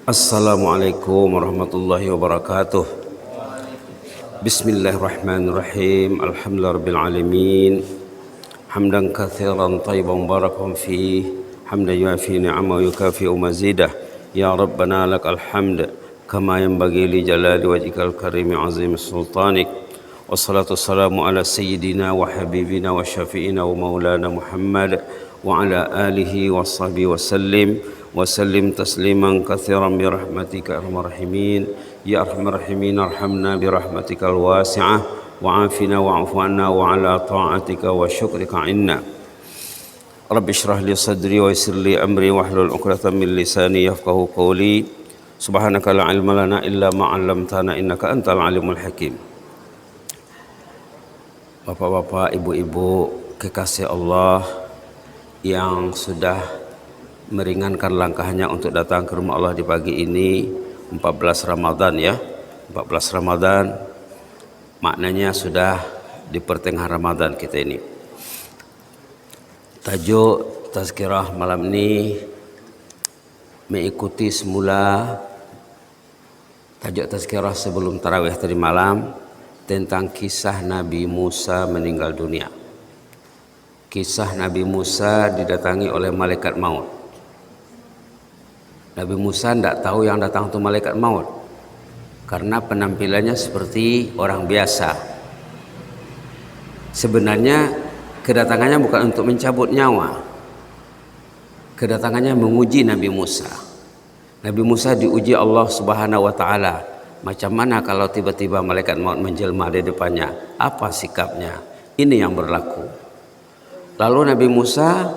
Assalamualaikum warahmatullahi wabarakatuh. Bismillahirrahmanirrahim. Alhamdulillahirabbil alamin. Hamdan katsiran thayyiban barakan fihi, hamdan yuafi ni'amahu wa yukafi'u mazidah. Ya Rabbana lakal hamd kama yanbaghi li jalali wajhikal karimi azimi sultanik. Wassalatu wassalamu ala sayyidina wa habibina wa syafi'ina wa maulana Muhammad wa ala alihi wa sahbihi wa sallim tasliman katsiran bi rahmatika arhamar rahimin. Ya arhamar rahimin, arhamna bi rahmatikal wasi'ah wa afina wa'fu anna wa ala ta'atika wa syukrika inna. Rabbi shrah li sadri wa yassir li amri wahlul 'uqdatam min lisani yafqahu qawli. Subhanaka la ilma lana illa ma 'allamtana innaka antal alimul hakim. Bapak-bapak, ibu-ibu kekasih Allah yang sudah meringankan langkahnya untuk datang ke rumah Allah di pagi ini, 14 Ramadan ya. 14 Ramadan maknanya sudah di pertengahan Ramadan kita ini. Tajuk tazkirah malam ini mengikuti semula tajuk tazkirah sebelum tarawih tadi malam tentang kisah Nabi Musa meninggal dunia. Kisah Nabi Musa didatangi oleh malaikat maut. Nabi Musa tidak tahu yang datang itu malaikat maut karena penampilannya seperti orang biasa. Sebenarnya kedatangannya bukan untuk mencabut nyawa. Kedatangannya menguji Nabi Musa. Nabi Musa diuji Allah Subhanahu wa taala. Macam mana kalau tiba-tiba malaikat maut menjelma di depannya? Apa sikapnya? Ini yang berlaku. Lalu Nabi Musa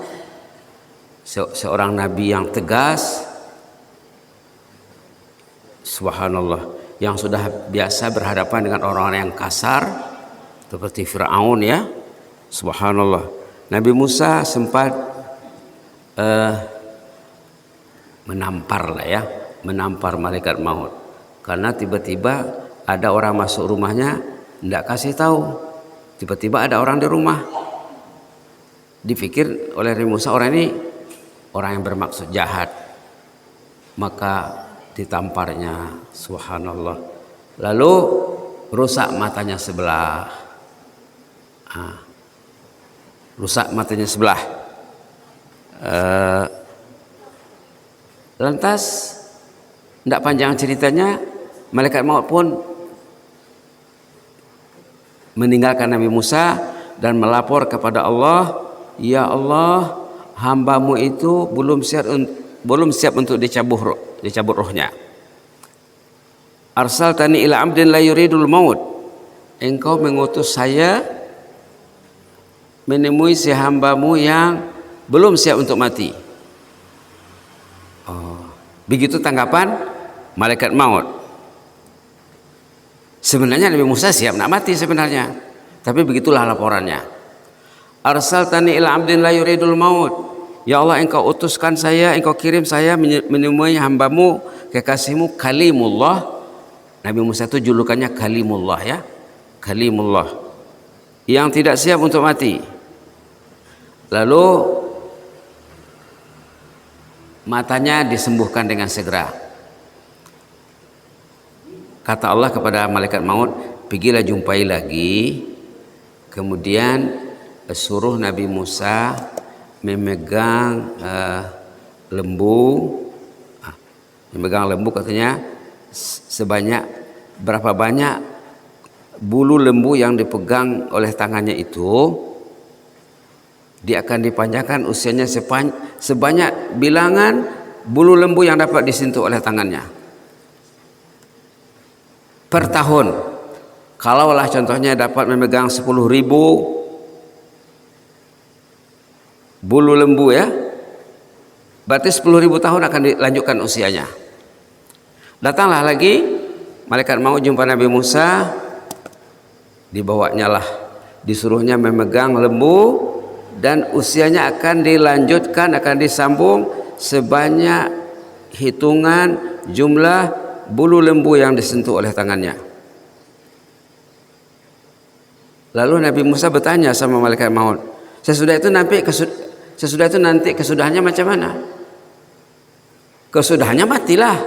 seorang nabi yang tegas, subhanallah, yang sudah biasa berhadapan dengan orang-orang yang kasar seperti Fir'aun ya. Subhanallah. Nabi Musa sempat menampar malaikat maut. Karena tiba-tiba ada orang masuk rumahnya, tidak kasih tahu. Tiba-tiba ada orang di rumah. Dipikir oleh Nabi Musa orang ini orang yang bermaksud jahat. Maka ditamparnya, subhanallah. Lalu rusak matanya sebelah. Rusak matanya sebelah. Lantas tidak panjang ceritanya, malaikat maut pun meninggalkan Nabi Musa dan melapor kepada Allah, ya Allah, hambamu itu belum siap untuk dicabut rohnya. Arsaltani ila abdin la yuridul maut. Engkau mengutus saya menemui si hambamu yang belum siap untuk mati. Begitu tanggapan malaikat maut. Sebenarnya Nabi Musa siap nak mati sebenarnya, tapi begitulah laporannya. Arsaltani ila abdin la yuridul maut. Ya Allah, engkau utuskan saya, engkau kirim saya menemui hambamu, kekasihmu Kalimullah. Nabi Musa itu julukannya Kalimullah ya. Kalimullah. Yang tidak siap untuk mati. Lalu matanya disembuhkan dengan segera. Kata Allah kepada malaikat maut, pergilah jumpai lagi. Kemudian suruh Nabi Musa memegang lembu. Memegang lembu katanya sebanyak berapa banyak bulu lembu yang dipegang oleh tangannya itu, dia akan dipanjangkan usianya sebanyak bilangan bulu lembu yang dapat disentuh oleh tangannya per tahun. Kalaulah contohnya dapat memegang 10.000 bulu lembu ya, berarti 10.000 tahun akan dilanjutkan usianya. Datanglah lagi malaikat maut jumpa Nabi Musa, dibawanya lah, disuruhnya memegang lembu dan usianya akan dilanjutkan, akan disambung sebanyak hitungan jumlah bulu lembu yang disentuh oleh tangannya. Lalu Nabi Musa bertanya sama malaikat maut, sesudah itu nanti kesudahannya macam mana? kesudahannya matilah.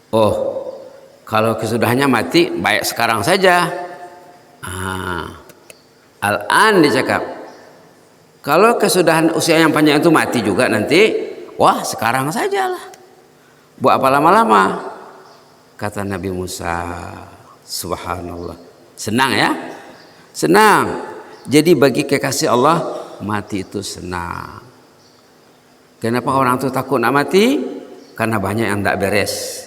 Oh, kalau kesudahannya mati, baik sekarang saja. Al-an dicakap. Kalau kesudahan usia yang panjang itu mati juga nanti, wah sekarang sajalah. Buat apa lama-lama? Kata Nabi Musa, subhanallah. Senang ya? Senang. Jadi bagi kekasih Allah, mati itu senang. Kenapa orang itu takut nak mati? Karena banyak yang tidak beres.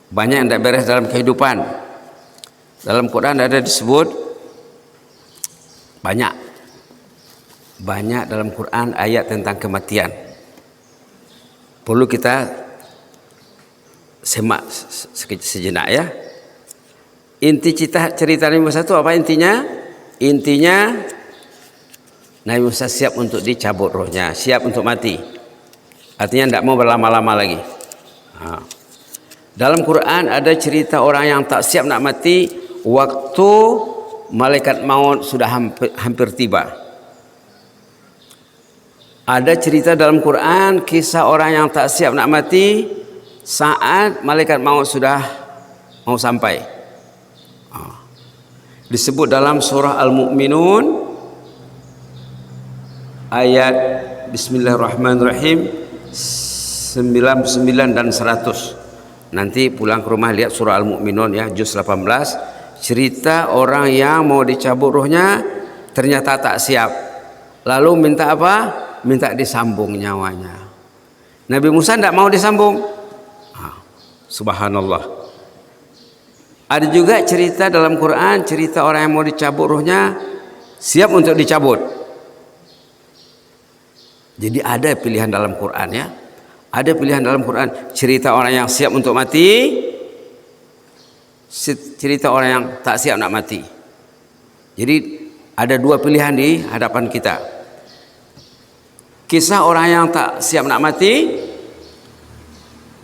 Banyak yang tidak beres dalam kehidupan. Dalam Quran ada disebut banyak dalam Quran ayat tentang kematian. Perlu kita semak sejenak ya. Inti cerita Nabi Musa itu apa intinya? Intinya Nabi Musa siap untuk dicabut rohnya, siap untuk mati. Artinya tidak mau berlama-lama lagi. Dalam Quran ada cerita orang yang tak siap nak mati waktu malaikat maut sudah hampir tiba. Ada cerita dalam Quran kisah orang yang tak siap nak mati saat malaikat maut sudah mau sampai. Disebut dalam surah Al-Mu'minun ayat Bismillahirrahmanirrahim 99 dan 100. Nanti pulang ke rumah lihat surah Al-Mu'minun ya, juz 18. Cerita orang yang mau dicabut rohnya ternyata tak siap. Lalu minta apa? Minta disambung nyawanya. Nabi Musa tidak mau disambung. Subhanallah. Ada juga cerita dalam Quran, cerita orang yang mau dicabut rohnya siap untuk dicabut. Jadi ada pilihan dalam Quran ya. Ada pilihan dalam Quran, cerita orang yang siap untuk mati, cerita orang yang tak siap nak mati. Jadi ada dua pilihan di hadapan kita. Kisah orang yang tak siap nak mati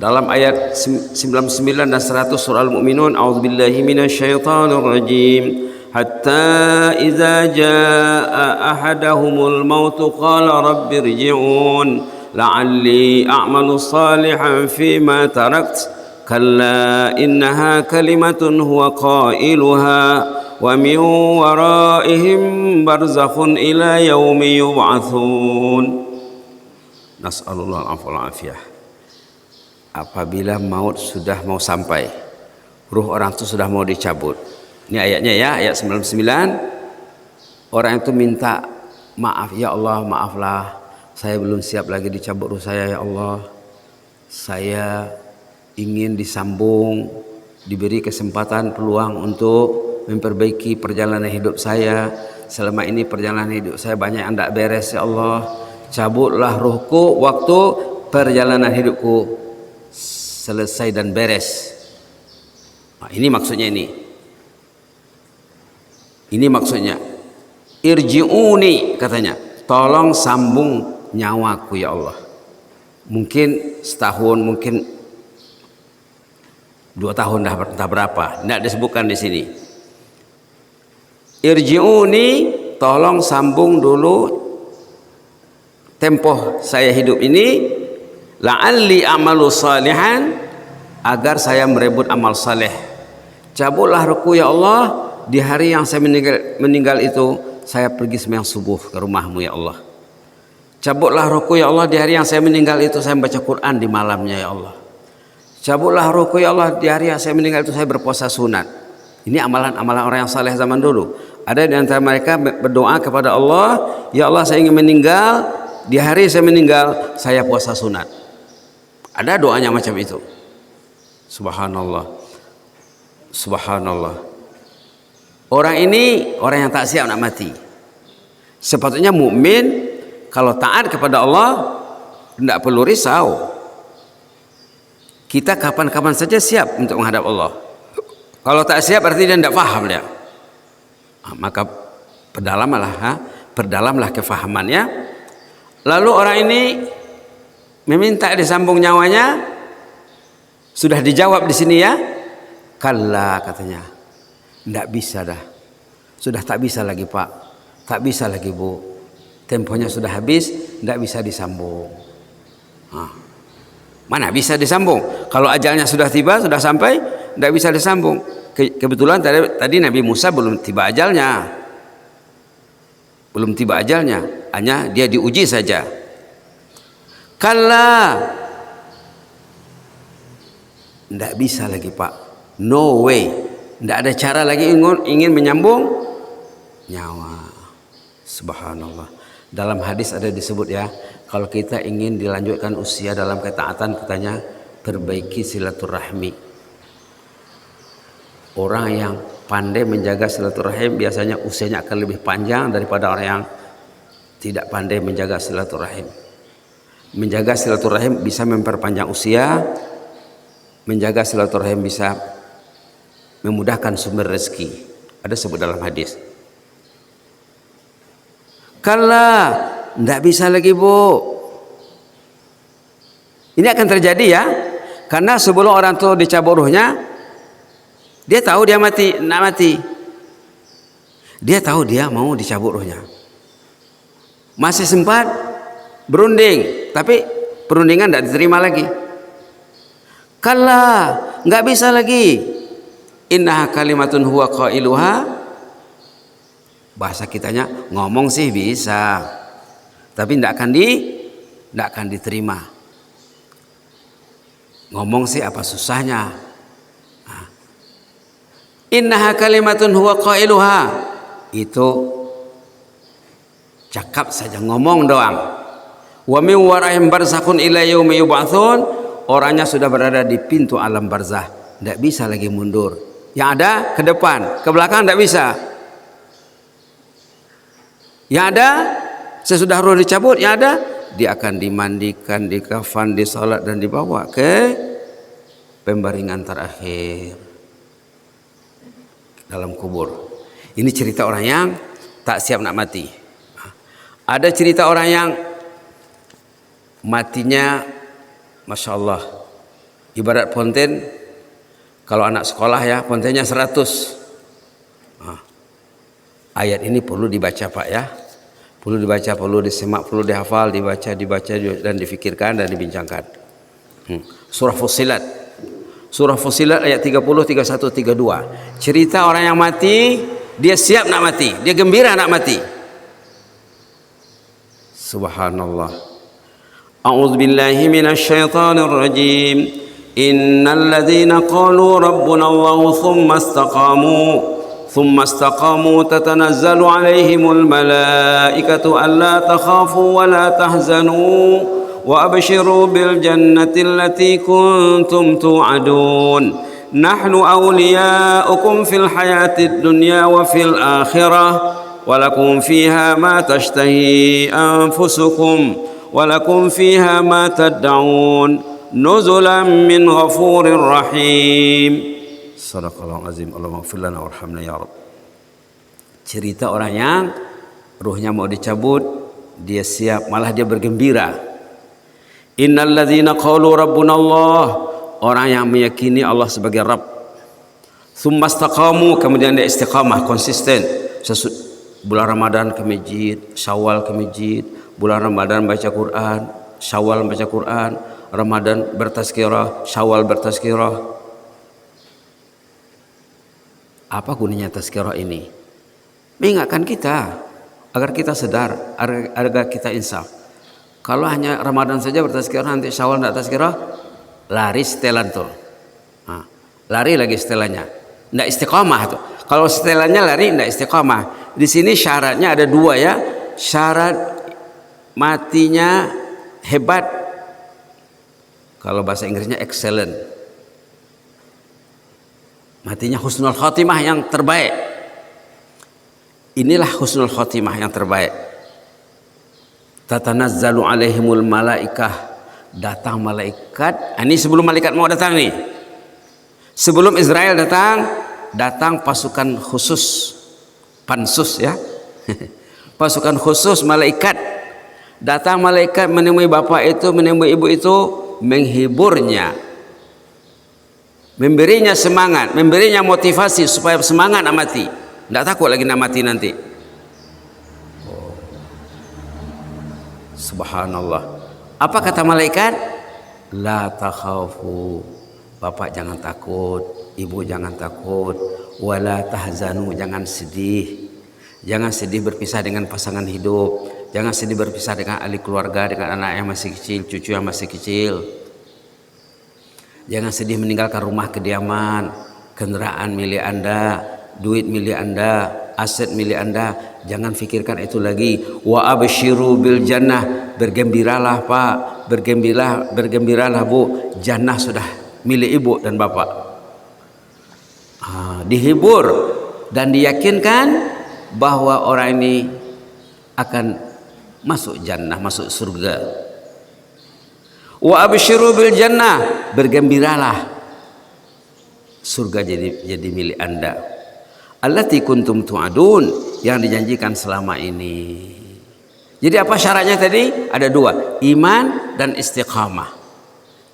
dalam ayat 99 dan 100 surah Al-Mu'minun, a'udzubillahi minasyaitonirrajim. Hatta idza jaa ahadahumul maut qala rabbirji'un la'alli a'malu salihan fima tarakt kalla innaha kalimatun huwa qailuha wa min waraihim barzakhun ila yaumi yub'atsun. Nas'alullah al-afiyah. Apabila maut sudah mau sampai, ruh orang itu sudah mau dicabut. Ini ayatnya ya, ayat 99. Orang itu minta maaf, ya Allah maaflah, saya belum siap lagi dicabut ruh saya ya Allah. Saya ingin disambung, diberi kesempatan peluang untuk memperbaiki perjalanan hidup saya. Selama ini perjalanan hidup saya banyak yang tidak beres ya Allah. Cabutlah ruhku waktu perjalanan hidupku selesai dan beres. Ini maksudnya ini. Ini maksudnya. Irji'uni katanya. Tolong sambung nyawaku ya Allah. Mungkin setahun, mungkin 2 tahun dah entah berapa. Tidak disebutkan di sini. Irji'uni, tolong sambung dulu tempoh saya hidup ini. La'alli amalu salihan, agar saya merebut amal saleh. Cabutlah ruhku ya Allah, di hari yang saya meninggal itu saya pergi sembahyang subuh ke rumahmu ya Allah. Cabutlah ruhku ya Allah, di hari yang saya meninggal itu saya membaca Quran di malamnya ya Allah. Cabutlah ruhku ya Allah, di hari yang saya meninggal itu saya berpuasa sunat. Ini amalan-amalan orang yang saleh zaman dulu. Ada di antara mereka berdoa kepada Allah, ya Allah saya ingin meninggal, di hari saya meninggal saya puasa sunat. Ada doanya macam itu. Subhanallah. Subhanallah. Orang ini orang yang tak siap nak mati. Sepatutnya mukmin kalau taat kepada Allah tidak perlu risau. Kita kapan-kapan saja siap untuk menghadap Allah. Kalau tak siap berarti dia tidak faham dia. Maka perdalamlah kefahamannya. Lalu orang ini meminta disambung nyawanya. Sudah dijawab di sini ya. Kalla katanya. Tidak bisa dah. Sudah tak bisa lagi Pak. Tak bisa lagi Bu. Temponya sudah habis, tidak bisa disambung. Mana bisa disambung? Kalau ajalnya sudah tiba, sudah sampai, tidak bisa disambung. Kebetulan tadi Nabi Musa belum tiba ajalnya, hanya dia diuji saja. Kalla, tidak bisa lagi Pak, no way, tidak ada cara lagi ingin menyambung nyawa. Subhanallah. Dalam hadis ada disebut ya, kalau kita ingin dilanjutkan usia dalam ketaatan, katanya perbaiki silaturahmi. Orang yang pandai menjaga silaturahim biasanya usianya akan lebih panjang daripada orang yang tidak pandai menjaga silaturahim. Menjaga silaturahim bisa memperpanjang usia, menjaga silaturahim bisa memudahkan sumber rezeki. Ada sebut dalam hadis. Kala, tidak bisa lagi Bu. Ini akan terjadi ya, karena sebelum orang tua dicabut ruhnya, dia tahu dia mati, nak mati. Dia tahu dia mau dicabut ruhnya. Masih sempat berunding, tapi perundingan tidak diterima lagi. Kala, nggak bisa lagi. Innaha kalimatun huwa qailuha. Bahasa kitanya ngomong sih bisa, tapi tidak akan diterima. Ngomong sih apa susahnya? Innaha kalimatun huwa qailuha, itu cakap saja, ngomong doang. Wa min waraihim barzakhun ila yaumi yub'atsun, orangnya sudah berada di pintu alam barzah, tidak bisa lagi mundur. Yang ada ke depan, ke belakang tidak bisa. Yang ada sesudah roh dicabut, yang ada dia akan dimandikan, dikafan, disolat dan dibawa ke pembaringan terakhir dalam kubur. Ini cerita orang yang tak siap nak mati. Ada cerita orang yang matinya Masya Allah, ibarat ponten. Kalau anak sekolah ya, pontennya 100. Ayat ini perlu dibaca Pak ya, perlu dibaca, perlu disimak, perlu dihafal, dibaca dan difikirkan dan dibincangkan. Surah Fussilat ayat 30, 31, 32. Cerita orang yang mati, dia siap nak mati, dia gembira nak mati. Subhanallah. A'udzubillahi minasyaitonir rajim. Innal ladzina qalu rabbuna Allahu ثم استقاموا تتنزل عليهم الملائكة ألا تخافوا ولا تحزنوا وأبشروا بالجنة التي كنتم توعدون نحن أولياؤكم في الحياة الدنيا وفي الآخرة ولكم فيها ما تشتهي أنفسكم ولكم فيها ما تدعون نزلا من غفور رحيم. Sadaqallahu azim. Allahumma ighfir lana warhamna ya Rabb. Cerita orang yang ruhnya mau dicabut, dia siap, malah dia bergembira. Innal ladzina qalu rabbuna Allah, orang yang meyakini Allah sebagai Rabb. Tsumma istaqamu, kemudian dia istiqamah, konsisten. Bulan Ramadan ke masjid, Syawal ke masjid, bulan Ramadan baca Quran, Syawal baca Quran, Ramadan bertazkirah, Syawal bertazkirah. Apa gunanya tazkirah ini? Mengingatkan kita agar kita sadar, agar kita insaf. Kalau hanya Ramadan saja bertazkirah, nanti Syawal tidak tazkirah, lari setelan tuh. Lari lagi setelannya, tidak istiqamah tuh. Kalau setelannya lari tidak istiqamah. Di sini syaratnya ada 2 ya. Syarat matinya hebat. Kalau bahasa Inggrisnya excellent. Matinya husnul khotimah yang terbaik. Inilah husnul khotimah yang terbaik. Tatanazzalu alaihimul malaikah, datang malaikat. Ini sebelum malaikat mau datang nih. Sebelum Israel datang pasukan khusus, pansus ya. Pasukan khusus malaikat. Datang malaikat menemui bapak itu, menemui ibu itu, menghiburnya, memberinya semangat, memberinya motivasi supaya semangat nak mati, tidak takut lagi nak mati nanti. Subhanallah. Apa kata malaikat? La takhafu. Bapak jangan takut, ibu jangan takut, wala tahzanu, jangan sedih. Jangan sedih berpisah dengan pasangan hidup, jangan sedih berpisah dengan ahli keluarga, dengan anak yang masih kecil, cucu yang masih kecil. Jangan sedih meninggalkan rumah kediaman, kendaraan milik Anda, duit milik Anda, aset milik Anda. Jangan fikirkan itu lagi. Wa absyiru bil jannah, bergembiralah Pak, bergembiralah Bu, jannah sudah milik ibu dan bapak. Dihibur dan diyakinkan bahwa orang ini akan masuk jannah, masuk surga. Wa absyiru bil jannah, bergembiralah surga jadi milik Anda. Allati kuntum tu'adun, yang dijanjikan selama ini. Jadi apa syaratnya tadi? Ada dua, iman dan istiqamah.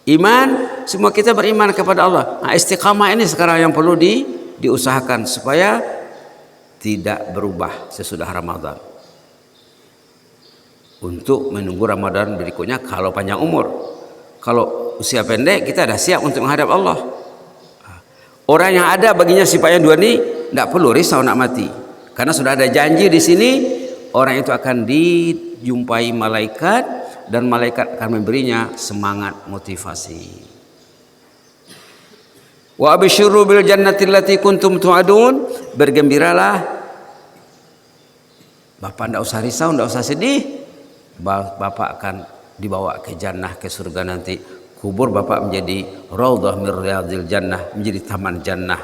Iman, semua kita beriman kepada Allah. Nah, istiqamah ini sekarang yang perlu diusahakan supaya tidak berubah sesudah Ramadan. Untuk menunggu Ramadan berikutnya kalau panjang umur. Kalau usia pendek kita dah siap untuk menghadap Allah. Orang yang ada baginya sifatnya dua ini tidak perlu risau nak mati. Karena sudah ada janji di sini, orang itu akan dijumpai malaikat dan malaikat akan memberinya semangat motivasi. Wa absyiru bil jannati allati kuntum tu'adun, bergembiralah. Bapak tidak usah risau, tidak usah sedih. Bapak akan dibawa ke jannah, ke surga nanti. Kubur bapak menjadi raudhah min riyadil jannah, menjadi taman jannah.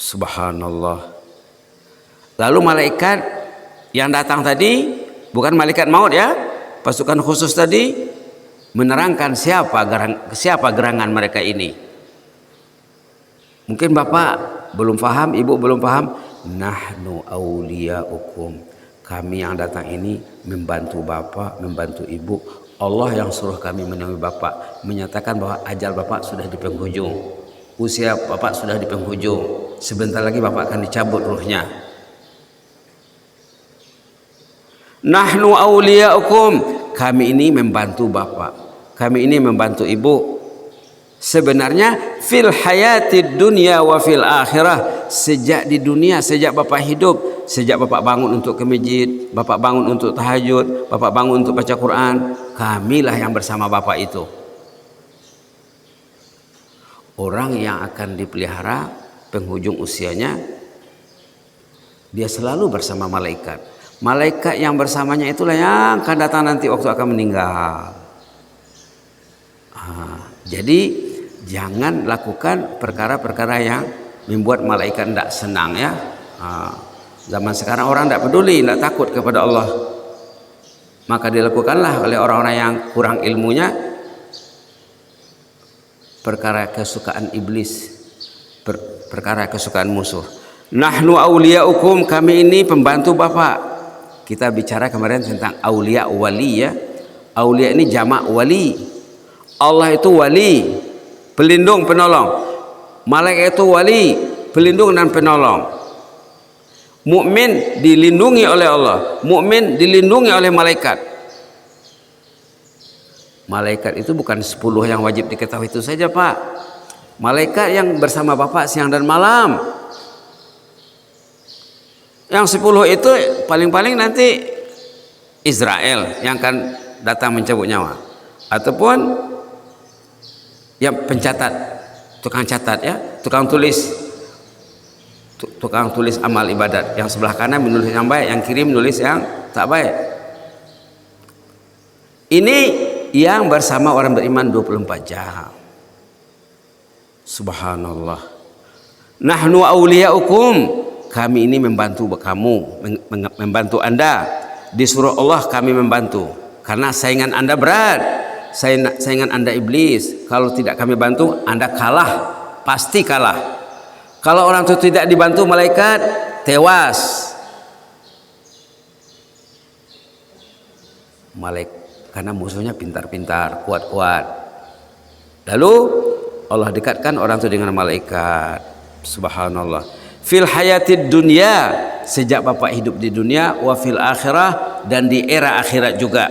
Subhanallah. Lalu malaikat yang datang tadi bukan malaikat maut ya, pasukan khusus tadi menerangkan siapa gerangan mereka ini. Mungkin bapak belum paham, ibu belum paham. Nahnu awliyaukum, kami yang datang ini membantu bapak, membantu ibu. Allah yang suruh kami menemui bapak, menyatakan bahwa ajal bapak sudah di penghujung, usia bapak sudah di penghujung, sebentar lagi bapak akan dicabut ruhnya. Nahnu awliyaukum, kami ini membantu bapak, kami ini membantu ibu. Sebenarnya fil hayatid dunya wa fil akhirah, sejak di dunia, sejak bapak hidup, sejak bapak bangun untuk ke masjid, bapak bangun untuk tahajud, bapak bangun untuk baca Quran, kamilah yang bersama bapak itu. Orang yang akan dipelihara penghujung usianya, dia selalu bersama malaikat. Malaikat yang bersamanya itulah yang akan datang nanti waktu akan meninggal. Jadi jangan lakukan perkara-perkara yang membuat malaikat tidak senang ya. Zaman sekarang orang tidak peduli, tidak takut kepada Allah. Maka dilakukanlah oleh orang-orang yang kurang ilmunya perkara kesukaan iblis, perkara kesukaan musuh. Nahnu awliyaukum, kami ini pembantu bapak. Kita bicara kemarin tentang aulia wali ya. Aulia ini jamak wali. Allah itu wali, pelindung penolong. Malaikat itu wali, pelindung dan penolong. Mukmin dilindungi oleh Allah, mukmin dilindungi oleh malaikat. Malaikat itu bukan 10 yang wajib diketahui itu saja Pak. Malaikat yang bersama bapak siang dan malam. Yang 10 itu paling-paling nanti Israel yang akan datang mencabut nyawa, ataupun yang pencatat, tukang catat ya, tukang tulis amal ibadat. Yang sebelah kanan menulis yang baik, yang kiri menulis yang tak baik. Ini yang bersama orang beriman 24 jam. Subhanallah. Nahnu awliyaukum, kami ini membantu kamu, membantu Anda. Disuruh Allah kami membantu, karena saingan Anda berat, saingan Anda iblis. Kalau tidak kami bantu, Anda kalah, pasti kalah. Kalau orang itu tidak dibantu malaikat, tewas. Karena musuhnya pintar-pintar, kuat-kuat. Lalu Allah dekatkan orang itu dengan malaikat. Subhanallah. Fil hayatid dunya, sejak bapak hidup di dunia, wa fil akhirah, dan di era akhirat juga.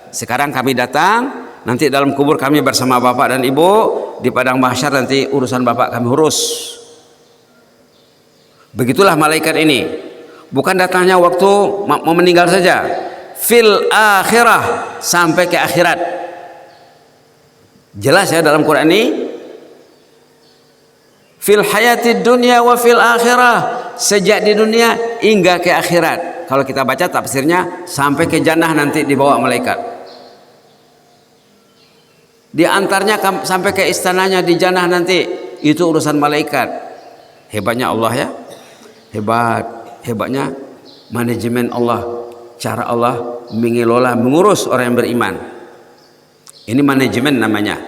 Sekarang kami datang, nanti dalam kubur kami bersama bapak dan ibu, di padang mahsyar nanti urusan bapak kami urus. Begitulah malaikat ini. Bukan datangnya waktu mau meninggal saja. Fil akhirah, sampai ke akhirat. Jelas ya dalam Quran ini. Fil hayati dunia wa fil akhirah, sejak di dunia hingga ke akhirat. Kalau kita baca tafsirnya, sampai ke jannah nanti dibawa malaikat. Di antaranya sampai ke istananya di jannah nanti, itu urusan malaikat. Hebatnya Allah ya. Hebatnya manajemen Allah, cara Allah mengelola, mengurus orang yang beriman. Ini manajemen namanya.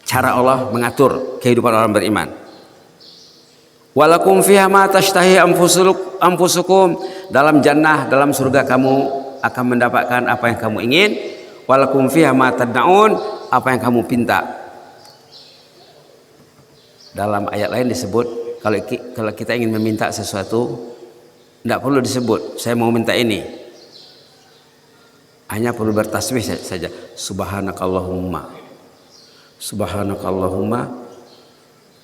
Cara Allah mengatur kehidupan orang beriman. Walakum fiha ma tashtahi anfusukum, dalam jannah, dalam surga kamu akan mendapatkan apa yang kamu ingin. Walakum fiha ma tad'un, apa yang kamu pinta. Dalam ayat lain disebut kalau kita ingin meminta sesuatu, tidak perlu disebut saya mau minta ini, hanya perlu bertasbih saja. Subhanakallahumma, subhanakallahumma,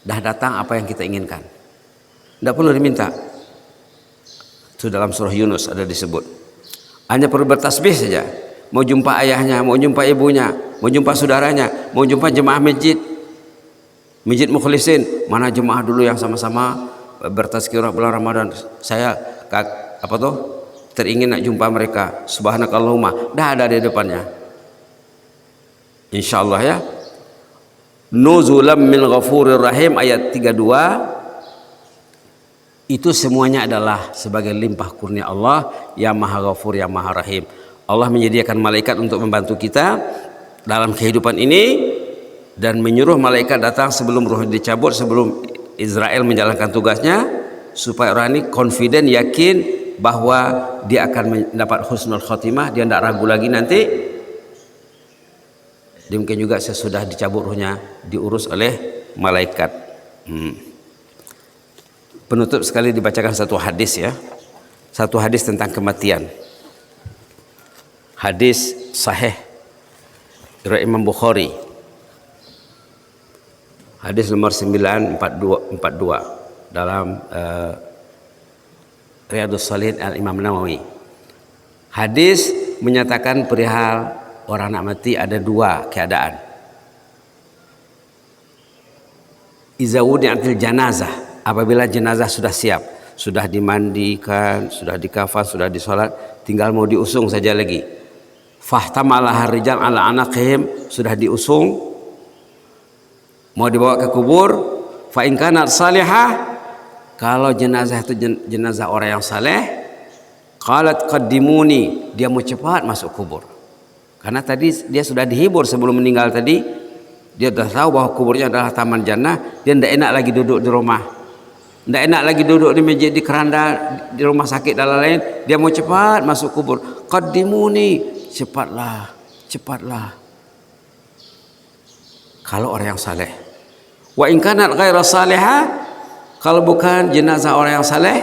dah datang apa yang kita inginkan, tidak perlu diminta. Itu dalam surah Yunus ada disebut. Hanya perlu bertasbih saja. Mau jumpa ayahnya, mau jumpa ibunya, mau jumpa saudaranya, mau jumpa jemaah masjid mukhlisin, mana jemaah dulu yang sama-sama bertazkirah bulan Ramadan, saya teringin nak jumpa mereka. Subhanakallahumma, dah ada di depannya, insyaallah ya. Nuzulam min ghafurir rahim, ayat 32, itu semuanya adalah sebagai limpah kurnia Allah yang maha ghafur yang maha rahim. Allah menyediakan malaikat untuk membantu kita dalam kehidupan ini, dan menyuruh malaikat datang sebelum ruh dicabut, sebelum Israel menjalankan tugasnya, supaya orang ini confident, yakin bahwa dia akan mendapat husnul khotimah, dia tidak ragu lagi nanti. Mungkin juga sesudah dicabut ruhnya diurus oleh malaikat. Penutup sekali dibacakan satu hadis ya, satu hadis tentang kematian. Hadis sahih dari Imam Bukhari, hadis nomor 942 dalam Riyadhus Shalihin Al-Imam Nawawi. Hadis menyatakan perihal orang nak mati ada dua keadaan. Iza wudi'atil janazah, apabila jenazah sudah siap, sudah dimandikan, sudah dikafan, sudah disolat, tinggal mau diusung saja lagi. Fahtamalaha rijal ala anaqihim, sudah diusung, mau dibawa ke kubur. Fa in kanat salihah, kalau jenazah itu jenazah orang yang saleh, qalat qaddimuni, dia mau cepat masuk kubur. Karena tadi dia sudah dihibur sebelum meninggal tadi, dia sudah tahu bahwa kuburnya adalah taman jannah, dia tidak enak lagi duduk di rumah, tidak enak lagi duduk di masjid, di keranda, di rumah sakit dan lain-lain. Dia mau cepat masuk kubur. Qaddimuni, cepatlah, cepatlah. Kalau orang yang saleh. Wa in kanat ghaira salihah, kalau bukan jenazah orang yang saleh,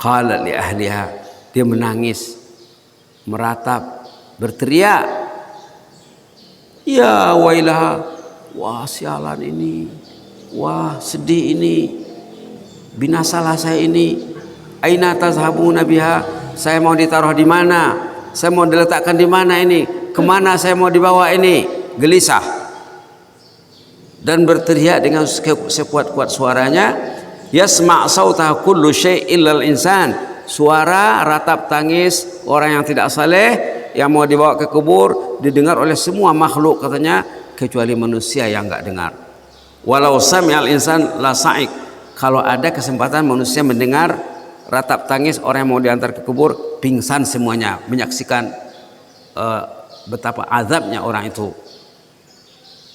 qalat li ahliha, dia menangis, meratap, berteriak, ya wailah, wah sialan ini, wah sedih ini, binasalah saya ini. Aina tazhabuna biha, saya mau ditaruh di mana, saya mau diletakkan di mana ini, kemana saya mau dibawa ini. Gelisah dan berteriak dengan sekuat-kuat suaranya. Yasma' sautah kullu syai' illal insan, suara ratap tangis orang yang tidak saleh yang mau dibawa ke kubur didengar oleh semua makhluk katanya, kecuali manusia yang enggak dengar. Walau sami'al insan la sa'ik, kalau ada kesempatan manusia mendengar ratap tangis orang yang mau diantar ke kubur, pingsan semuanya menyaksikan betapa azabnya orang itu.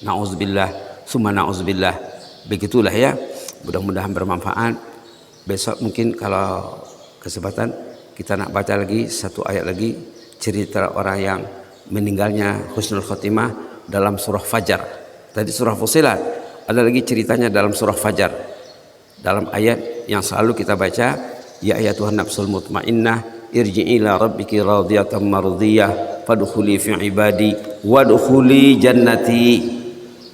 Na'udzubillah, summa na'udzubillah. Begitulah ya, mudah-mudahan bermanfaat. Besok mungkin kalau kesempatan kita nak baca lagi satu ayat lagi, cerita orang yang meninggalnya husnul khotimah dalam surah Fajar. Tadi surah Fussilat, ada lagi ceritanya dalam surah Fajar, dalam ayat yang selalu kita baca, ya ayyatuhan nafsul mutmainnah irji'i ila rabbiki radiyatan mardiyah fadkhuli fi ibadi wadkhuli jannati.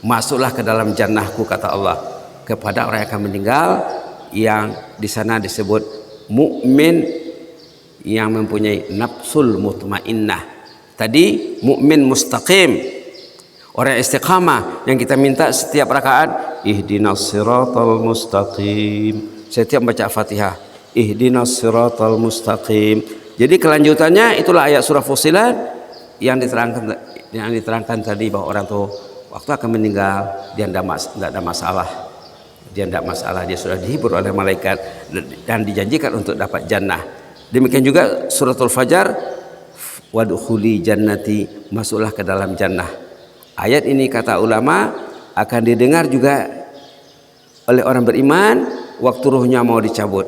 Masuklah ke dalam jannahku, kata Allah, kepada orang yang akan meninggal yang di sana disebut mukmin yang mempunyai nafsul mutmainnah. Tadi mukmin mustaqim, orang istiqamah yang kita minta setiap rakaat, ihdinas siratal mustaqim. Setiap baca Fatihah, ihdinas siratal mustaqim. Jadi kelanjutannya itulah ayat surah Fussilat yang diterangkan tadi, bahwa orang tuh waktu akan meninggal dia tidak ada masalah. Dia tidak masalah, dia sudah dihibur oleh malaikat dan dijanjikan untuk dapat jannah. Demikian juga suratul Fajar, wadkhuli jannati, masuklah ke dalam jannah. Ayat ini kata ulama akan didengar juga oleh orang beriman waktu ruhnya mau dicabut,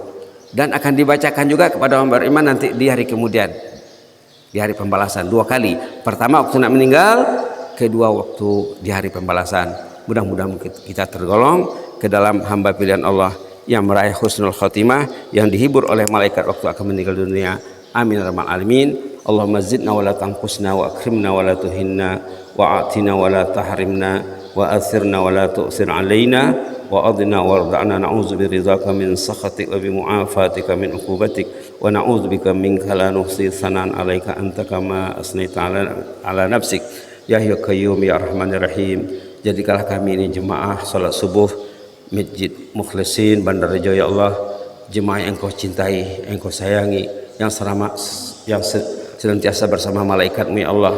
dan akan dibacakan juga kepada orang beriman nanti di hari kemudian, di hari pembalasan 2 kali. Pertama waktu nak meninggal, kedua waktu di hari pembalasan. Mudah-mudahan kita tergolong ke dalam hamba pilihan Allah yang meraih husnul khotimah, yang dihibur oleh malaikat waktu akan meninggal dunia. Amin ya rabbal alamin. Allahumma zidna wa la tanqusna wa akrimna wa la tuhinna wa atina wa la tahrimna wa athirna wa la tu'sir alaina wa adna warda'na. Na'udzu biridhaka min sakhatik wa bi mu'afatika min uqubatik wa na'udzu bika minka la nuhsi thanan 'alaika anta kama asnaita 'ala nafsik ya hayyu qayyum ya arhamar rahim. Jadikanlah kami ini jemaah salat subuh Masjid Mukhlisin Bandar Rejo, ya Allah, jemaah yang Engkau cintai, yang Engkau sayangi, yang senantiasa bersama malaikat-Mu, ya Allah,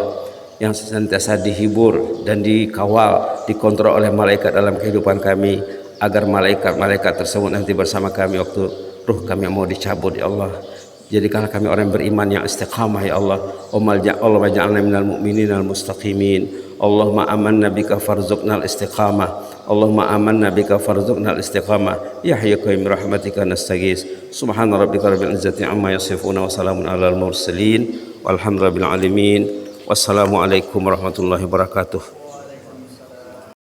yang senantiasa dihibur dan dikawal, dikontrol oleh malaikat dalam kehidupan kami, agar malaikat-malaikat tersebut nanti bersama kami waktu ruh kami mau dicabut, ya Allah. Jadikanlah kami orang beriman yang istiqamah, ya Allah. Allahumma ja'alna minal mu'minin al-mustaqimin. Allahumma amanna bika farzuqnal istiqamah. Allahumma amanna bika farzuqnal istiqamah. Ya hayyu qayyum rahmatika nastaghis. Subhana rabbika rabbil izzati amma yasifun wa salamun alal mursalin walhamdulillahi rabbil alamin. Wassalamu alaikum warahmatullahi wabarakatuh.